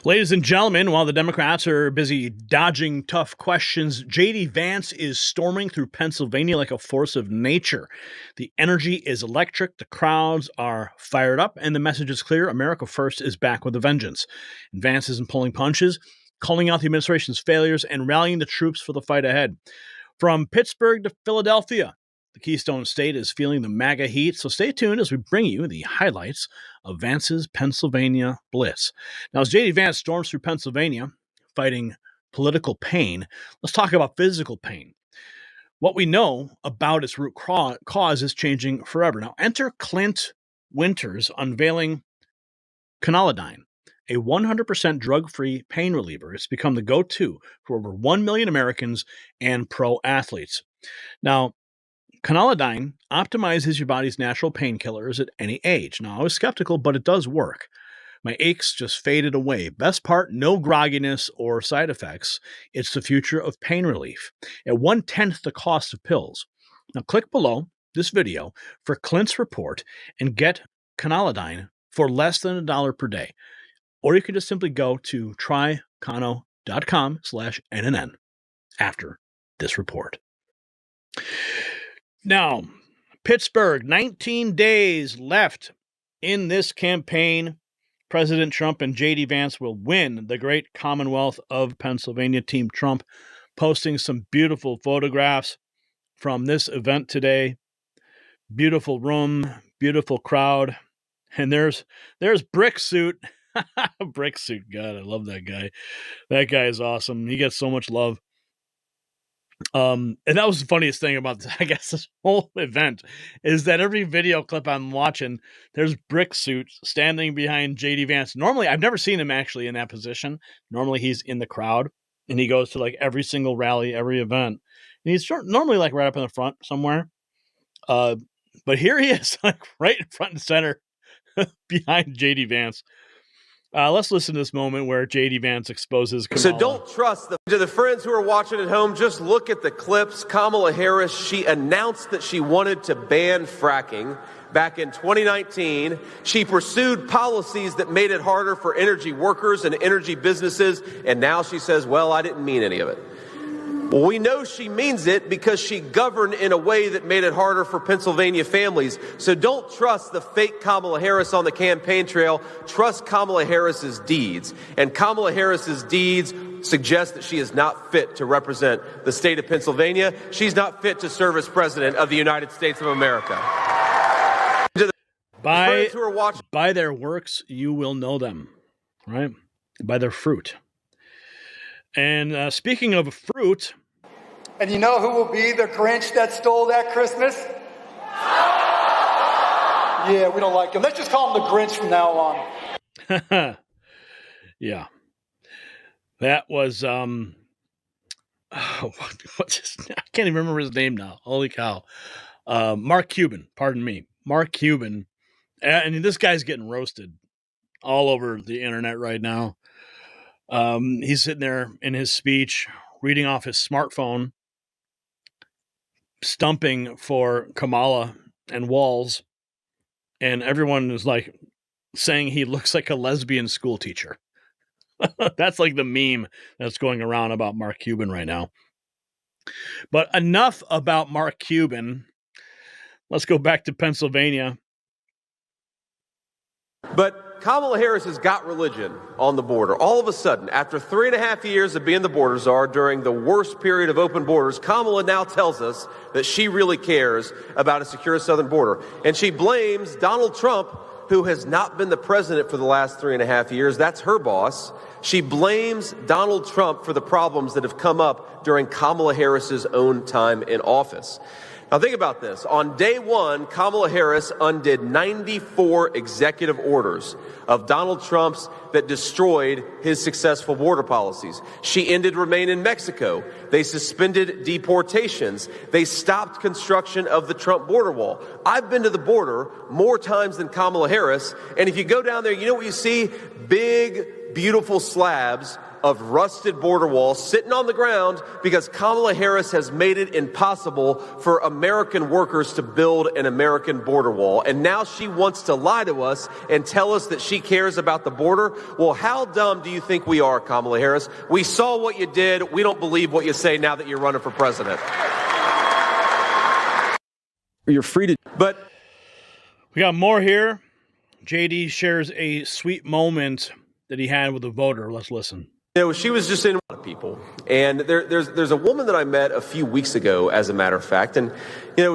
Ladies and gentlemen, while the Democrats are busy dodging tough questions, JD Vance is storming through Pennsylvania like a force of nature. The energy is electric, the crowds are fired up, and the message is clear: America First is back with a vengeance. And Vance isn't pulling punches, calling out the administration's failures, and rallying the troops for the fight ahead. From Pittsburgh to Philadelphia, the Keystone State is feeling the MAGA heat, so stay tuned as we bring you the highlights of Vance's Pennsylvania blitz. Now, as JD Vance storms through Pennsylvania, fighting political pain, let's talk about physical pain. What we know about its root cause is changing forever. Now, enter Clint Winters unveiling Conolidine, a 100% drug-free pain reliever. It's become the go-to for over 1 million Americans and pro athletes. Now, Conolidine optimizes your body's natural painkillers at any age. Now, I was skeptical, but it does work. My aches just faded away. Best part, no grogginess or side effects. It's the future of pain relief at 1/10 the cost of pills. Now, click below this video for Clint's report and get Conolidine for less than $1 per day. Or you can just simply go to trycono.com/NNN after this report. Now, Pittsburgh, 19 days left in this campaign. President Trump and JD Vance will win the great Commonwealth of Pennsylvania. Team Trump posting some beautiful photographs from this event today. Beautiful room, beautiful crowd. And there's Brick Suit. Brick Suit, God, I love that guy. That guy is awesome. He gets so much love. And that was the funniest thing about this, I guess, this whole event is that every video clip I'm watching, there's Brick Suit standing behind JD Vance. Normally, I've never seen him actually in that position. Normally, he's in the crowd and he goes to like every single rally, every event. And he's normally like right up in the front somewhere. But here he is, like right in front and center behind JD Vance. Let's listen to this moment where JD Vance exposes Kamala. So don't trust to the friends who are watching at home, just look at the clips. Kamala Harris, she announced that she wanted to ban fracking back in 2019. She pursued policies that made it harder for energy workers and energy businesses. And now she says, well, I didn't mean any of it. Well, we know she means it because she governed in a way that made it harder for Pennsylvania families. So don't trust the fake Kamala Harris on the campaign trail. Trust Kamala Harris's deeds. And Kamala Harris's deeds suggest that she is not fit to represent the state of Pennsylvania. She's not fit to serve as president of the United States of America. By their works, you will know them, right? By their fruit. And speaking of fruit. And you know who will be the Grinch that stole that Christmas? Yeah, we don't like him. Let's just call him the Grinch from now on. Yeah. That was, I can't even remember his name now. Holy cow. Mark Cuban, pardon me. Mark Cuban. And this guy's getting roasted all over the internet right now. He's sitting there in his speech, reading off his smartphone, stumping for Kamala and Walls, and everyone is like saying he looks like a lesbian school teacher. That's like the meme that's going around about Mark Cuban right now. But enough about Mark Cuban. Let's go back to Pennsylvania. But Kamala Harris has got religion on the border. All of a sudden, after 3.5 years of being the border czar during the worst period of open borders, Kamala now tells us that she really cares about a secure southern border. And she blames Donald Trump, who has not been the president for the last 3.5 years. That's her boss. She blames Donald Trump for the problems that have come up during Kamala Harris's own time in office. Now think about this. On day one, Kamala Harris undid 94 executive orders of Donald Trump's that destroyed his successful border policies. She ended Remain in Mexico. They suspended deportations. They stopped construction of the Trump border wall. I've been to the border more times than Kamala Harris, and if you go down there, you know what you see? Big, beautiful slabs of rusted border walls sitting on the ground because Kamala Harris has made it impossible for American workers to build an American border wall. And now she wants to lie to us and tell us that she cares about the border. Well, how dumb do you think we are, Kamala Harris? We saw what you did. We don't believe what you say now that you're running for president. You're free to... But we got more here. JD shares a sweet moment that he had with a voter. Let's listen. She was just in a lot of people. And there's a woman that I met a few weeks ago, as a matter of fact. And,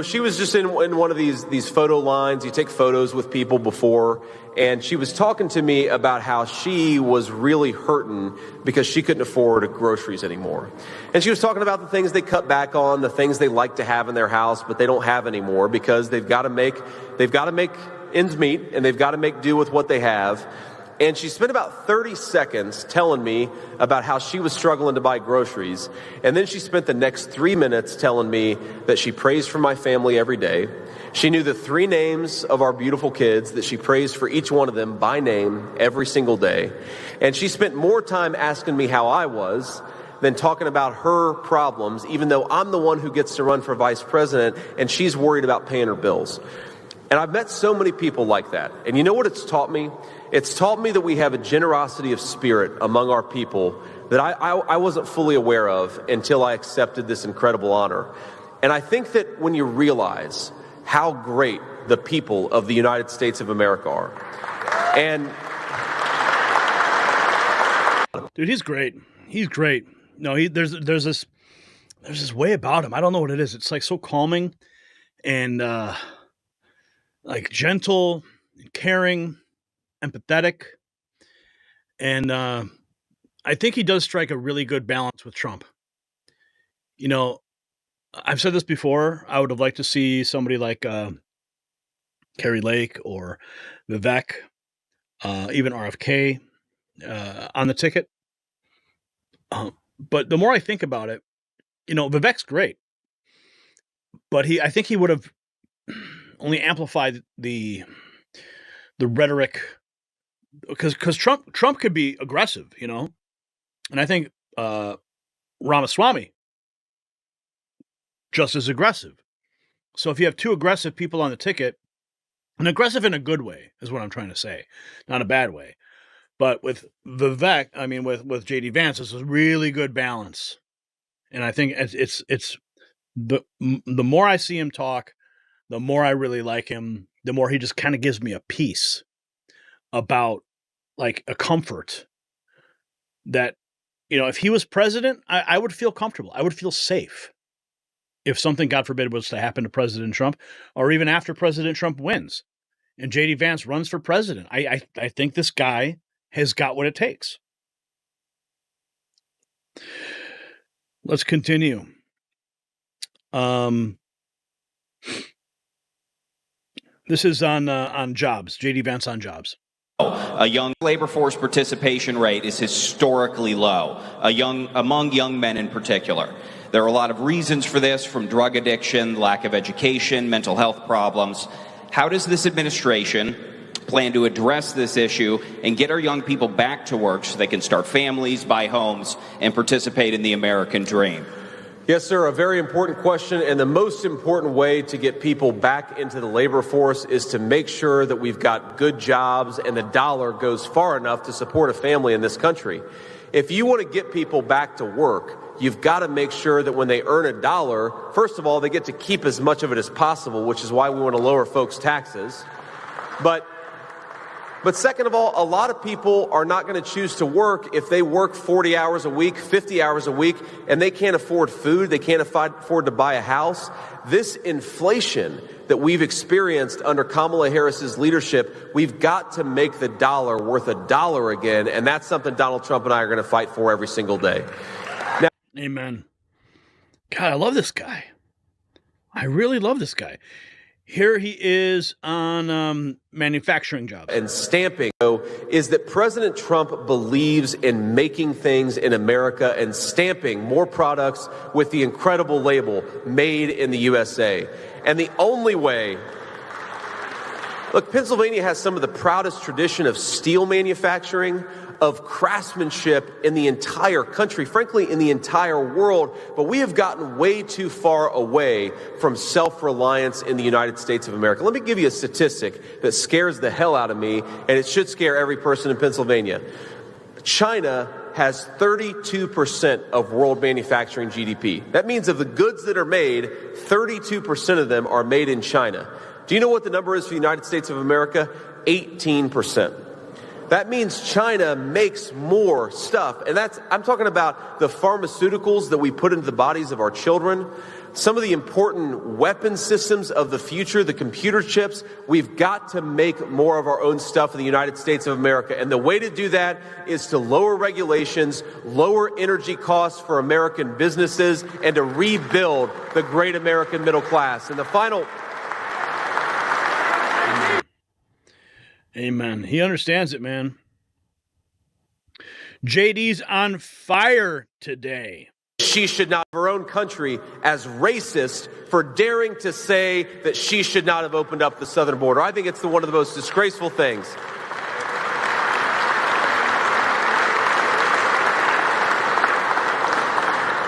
she was just in one of these photo lines. You take photos with people before. And she was talking to me about how she was really hurting because she couldn't afford groceries anymore. And she was talking about the things they cut back on, the things they like to have in their house, but they don't have anymore because they've got to make ends meet and they've got to make do with what they have. And she spent about 30 seconds telling me about how she was struggling to buy groceries. And then she spent the next 3 minutes telling me that she prays for my family every day. She knew the 3 names of our beautiful kids, that she prays for each one of them by name every single day. And she spent more time asking me how I was than talking about her problems, even though I'm the one who gets to run for vice president and she's worried about paying her bills. And I've met so many people like that. And you know what it's taught me? It's taught me that we have a generosity of spirit among our people that I wasn't fully aware of until I accepted this incredible honor. And I think that when you realize how great the people of the United States of America are. And dude, he's great. He's great. No, there's this way about him. I don't know what it is. It's like so calming and like gentle, caring, empathetic. And I think he does strike a really good balance with Trump. I've said this before. I would have liked to see somebody like Kari Lake or Vivek, even RFK on the ticket. But the more I think about it, Vivek's great. But I think he would have only amplified the rhetoric because Trump could be aggressive, and I think Ramaswamy just as aggressive. So if you have 2 aggressive people on the ticket, and aggressive in a good way is what I'm trying to say, not a bad way. But with Vivek, with JD Vance, it's a really good balance, and I think it's the more I see him talk, the more I really like him, the more he just kind of gives me a peace about like a comfort that, if he was president, I would feel comfortable. I would feel safe if something, God forbid, was to happen to President Trump or even after President Trump wins and JD Vance runs for president. I think this guy has got what it takes. Let's continue. This is on jobs. JD Vance on jobs. A young labor force participation rate is historically low, among young men in particular. There are a lot of reasons for this, from drug addiction, lack of education, mental health problems. How does this administration plan to address this issue and get our young people back to work so they can start families, buy homes, and participate in the American dream? Yes, sir. A very important question. And the most important way to get people back into the labor force is to make sure that we've got good jobs and the dollar goes far enough to support a family in this country. If you want to get people back to work, you've got to make sure that when they earn a dollar, first of all, they get to keep as much of it as possible, which is why we want to lower folks' taxes. But second of all, a lot of people are not going to choose to work if they work 40 hours a week, 50 hours a week, and they can't afford food, they can't afford to buy a house. This inflation that we've experienced under Kamala Harris's leadership, we've got to make the dollar worth a dollar again, and that's something Donald Trump and I are going to fight for every single day. Now, amen. God, I love this guy. I really love this guy. Here he is on manufacturing jobs. And stamping is that President Trump believes in making things in America and stamping more products with the incredible label, Made in the USA. And the only way Look, Pennsylvania has some of the proudest tradition of steel manufacturing, of craftsmanship in the entire country, frankly, in the entire world. But we have gotten way too far away from self-reliance in the United States of America. Let me give you a statistic that scares the hell out of me, and it should scare every person in Pennsylvania. China has 32% of world manufacturing GDP. That means of the goods that are made, 32% of them are made in China. Do you know what the number is for the United States of America? 18%. That means China makes more stuff. And I'm talking about the pharmaceuticals that we put into the bodies of our children, some of the important weapon systems of the future, the computer chips. We've got to make more of our own stuff in the United States of America. And the way to do that is to lower regulations, lower energy costs for American businesses, and to rebuild the great American middle class. And the final... Amen. He understands it, man. JD's on fire today. She should not have her own country as racist for daring to say that she should not have opened up the southern border. I think it's one of the most disgraceful things.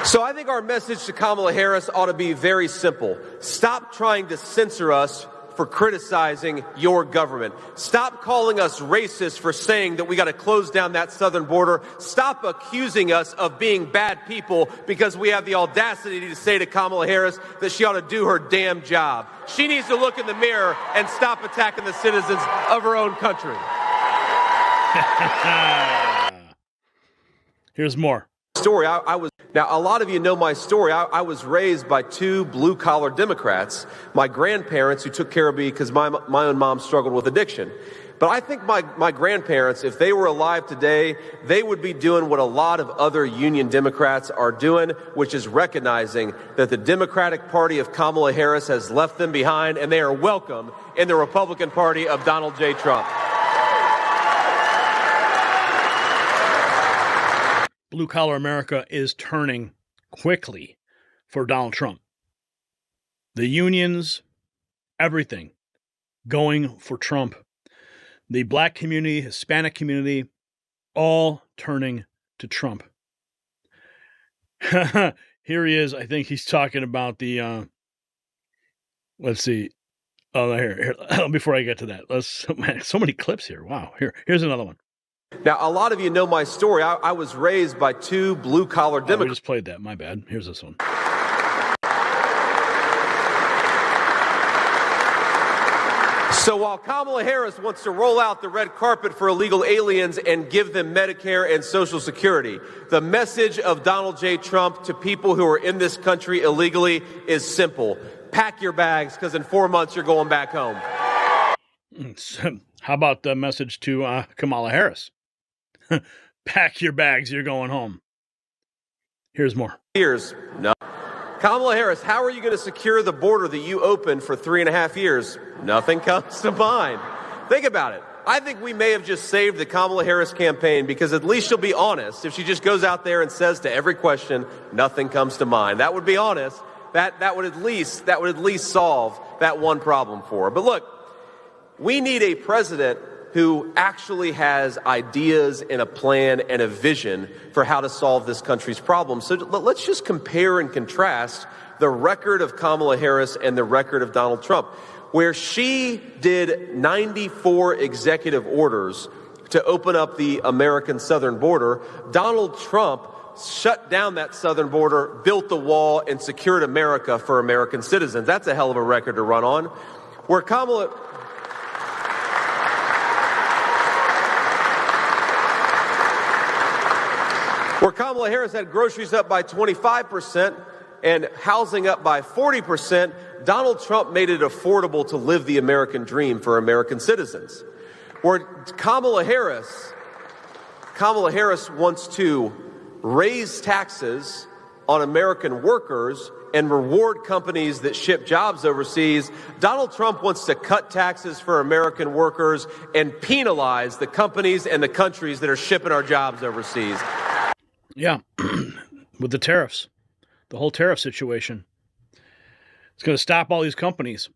So I think our message to Kamala Harris ought to be very simple. Stop trying to censor us for criticizing your government. Stop calling us racist for saying that we got to close down that southern border. Stop accusing us of being bad people because we have the audacity to say to Kamala Harris that she ought to do her damn job. She needs to look in the mirror and stop attacking the citizens of her own country. Here's more. Story. Now, a lot of you know my story. I was raised by two blue-collar Democrats, my grandparents who took care of me because my own mom struggled with addiction. But I think my grandparents, if they were alive today, they would be doing what a lot of other Union Democrats are doing, which is recognizing that the Democratic Party of Kamala Harris has left them behind, and they are welcome in the Republican Party of Donald J. Trump. Blue-collar America is turning quickly for Donald Trump. The unions, everything, going for Trump. The black community, Hispanic community, all turning to Trump. Here he is. I think he's talking about the, let's see. Oh, here. Before I get to that, so many clips here. Wow. Here's another one. Now, a lot of you know my story. I was raised by two blue-collar Democrats. We just played that. My bad. Here's this one. So while Kamala Harris wants to roll out the red carpet for illegal aliens and give them Medicare and Social Security, the message of Donald J. Trump to people who are in this country illegally is simple. Pack your bags, because in 4 months you're going back home. How about the message to Kamala Harris? Pack your bags, you're going home. Here's more. No. Kamala Harris, how are you going to secure the border that you opened for 3.5 years? Nothing comes to mind. Think about it. I think we may have just saved the Kamala Harris campaign because at least she'll be honest. If she just goes out there and says to every question, nothing comes to mind. That would be honest. That would at least solve that one problem for her. But look, we need a president who actually has ideas and a plan and a vision for how to solve this country's problems. So let's just compare and contrast the record of Kamala Harris and the record of Donald Trump, where she did 94 executive orders to open up the American southern border. Donald Trump shut down that southern border, built the wall, and secured America for American citizens. That's a hell of a record to run on. Where Kamala Harris had groceries up by 25% and housing up by 40%, Donald Trump made it affordable to live the American dream for American citizens. Where Kamala Harris wants to raise taxes on American workers and reward companies that ship jobs overseas. Donald Trump wants to cut taxes for American workers and penalize the companies and the countries that are shipping our jobs overseas. Yeah, with the tariffs, the whole tariff situation. It's going to stop all these companies.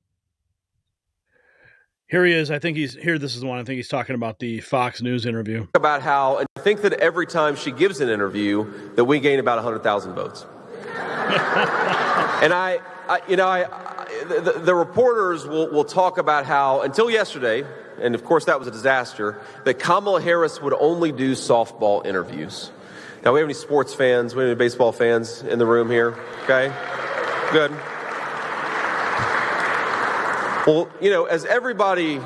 Here he is. I think he's here. This is the one. I think he's talking about the Fox News interview. About how, and I think that every time she gives an interview, that we gain about 100,000 votes. And the reporters will talk about how, until yesterday, and of course that was a disaster, that Kamala Harris would only do softball interviews. Now, we have any sports fans? We have any baseball fans in the room here? Okay, good. Well, you know, as everybody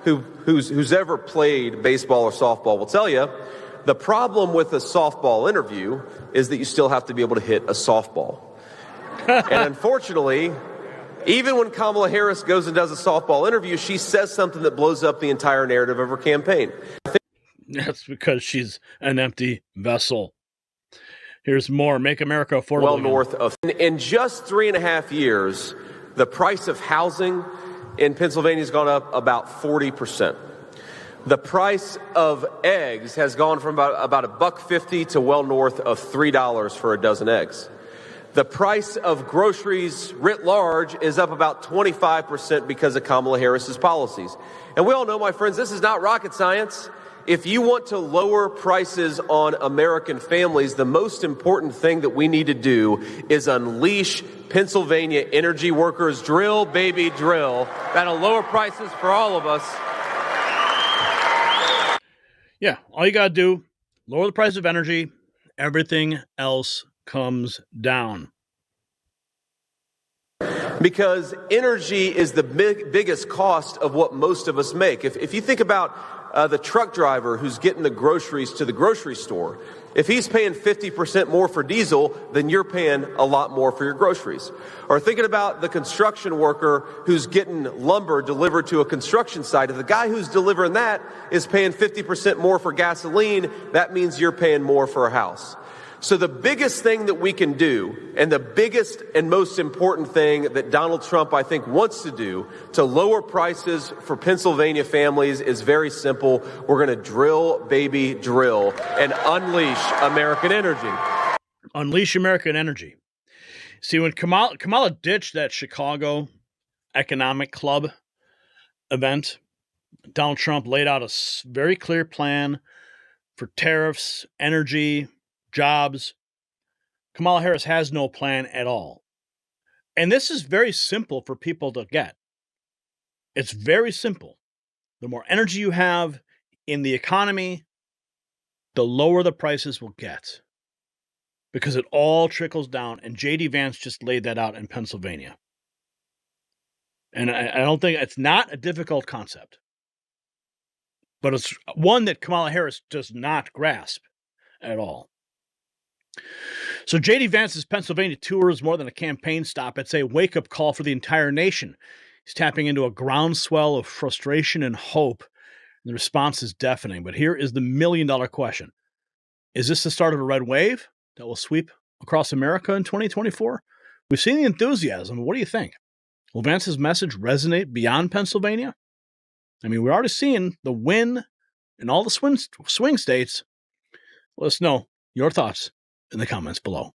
who's ever played baseball or softball will tell you, the problem with a softball interview is that you still have to be able to hit a softball. And unfortunately, even when Kamala Harris goes and does a softball interview, she says something that blows up the entire narrative of her campaign. That's because she's an empty vessel. Here's more. Make America affordable. Well north of. In just 3.5 years, the price of housing in Pennsylvania has gone up about 40%. The price of eggs has gone from about $1.50 to well north of $3 for a dozen eggs. The price of groceries writ large is up about 25% because of Kamala Harris's policies. And we all know, my friends, this is not rocket science. If you want to lower prices on American families, the most important thing that we need to do is unleash Pennsylvania energy workers. Drill, baby, drill. That'll lower prices for all of us. Yeah, all you got to do, lower the price of energy. Everything else comes down. Because energy is the biggest cost of what most of us make. If you think about the truck driver who's getting the groceries to the grocery store, if he's paying 50% more for diesel, then you're paying a lot more for your groceries. Or thinking about the construction worker who's getting lumber delivered to a construction site. If the guy who's delivering that is paying 50% more for gasoline, that means you're paying more for a house. So the biggest thing that we can do, and the biggest and most important thing that Donald Trump, I think, wants to do to lower prices for Pennsylvania families is very simple. We're going to drill, baby, drill, and unleash American energy. Unleash American energy. See, when Kamala ditched that Chicago Economic Club event, Donald Trump laid out a very clear plan for tariffs, energy, jobs. Kamala Harris has no plan at all. And this is very simple for people to get. It's very simple. The more energy you have in the economy, the lower the prices will get. Because it all trickles down. And JD Vance just laid that out in Pennsylvania. And I don't think it's not a difficult concept. But it's one that Kamala Harris does not grasp at all. So JD Vance's Pennsylvania tour is more than a campaign stop. It's a wake-up call for the entire nation. He's tapping into a groundswell of frustration and hope. And the response is deafening. But here is the million-dollar question. Is this the start of a red wave that will sweep across America in 2024? We've seen the enthusiasm. What do you think? Will Vance's message resonate beyond Pennsylvania? I mean, we're already seeing the win in all the swing states. Let us know your thoughts in the comments below.